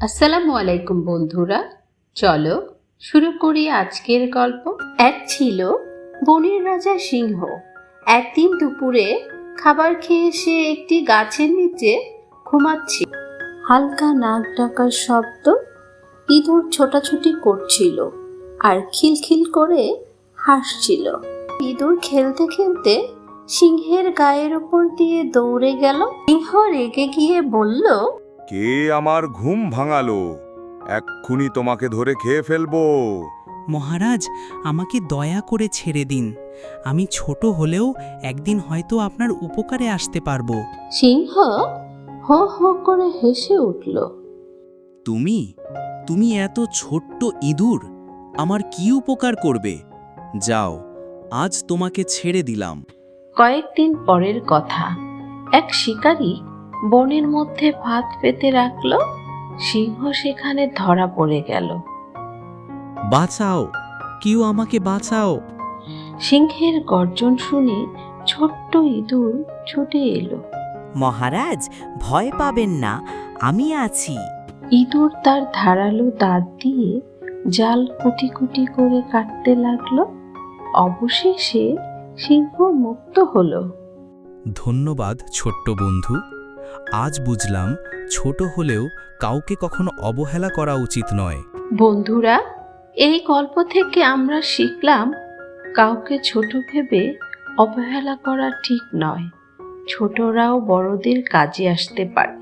আসসালামু আলাইকুম বন্ধুরা, চলো শুরু করি আজকের গল্প। এক ছিল বনের রাজা সিংহ। একদিন দুপুরে খাবার খেয়ে সে একটি গাছের নিচে ঘুমাচ্ছিল। হালকা নাক ডাকার শব্দ, ইঁদুর ছোটাছুটি করছিল আর খিলখিল করে হাসছিল। ইঁদুর খেলতে খেলতে সিংহের গায়ের উপর দিয়ে দৌড়ে গেল। সিংহ রেগে গিয়ে বলল, কে আমার ঘুম ভাঙালো? এক্ষুনি তোমাকে ধরে খেয়ে ফেলবো। মহারাজ, আমাকে দয়া করে ছেড়ে দিন। আমি ছোট হলেও একদিন হয়তো আপনার উপকারে আসতে পারবো। সিংহ হো হো করে হেসে উঠল। তুমি এত ছোট্ট ইঁদুর, আমার কি উপকার করবে? যাও, আজ তোমাকে ছেড়ে দিলাম। কয়েকদিন পরের কথা, এক শিকারী বনের মধ্যে ভাত পেতে রাখল। সিংহ সেখানে ধরা পড়ে গেল। বাঁচাও, কেউ আমাকে বাঁচাও। সিংহের গর্জন শুনে ছোট্ট ইঁদুর ছুটে এলো। মহারাজ, ভয় পাবেন না, আমি আছি। ইঁদুর তার ধারালো দাঁত দিয়ে জাল কুটি কুটি করে কাটতে লাগলো। অবশেষে সিংহ মুক্ত হলো। ধন্যবাদ ছোট্ট বন্ধু। আজ বুঝলাম ছোট হলেও কাউকে কখনো অবহেলা করা উচিত নয়। বন্ধুরা, এই গল্প থেকে আমরা শিখলাম কাউকে ছোট ভেবে অবহেলা করা ঠিক নয়। ছোটরাও বড়দের কাজে আসতে পারে।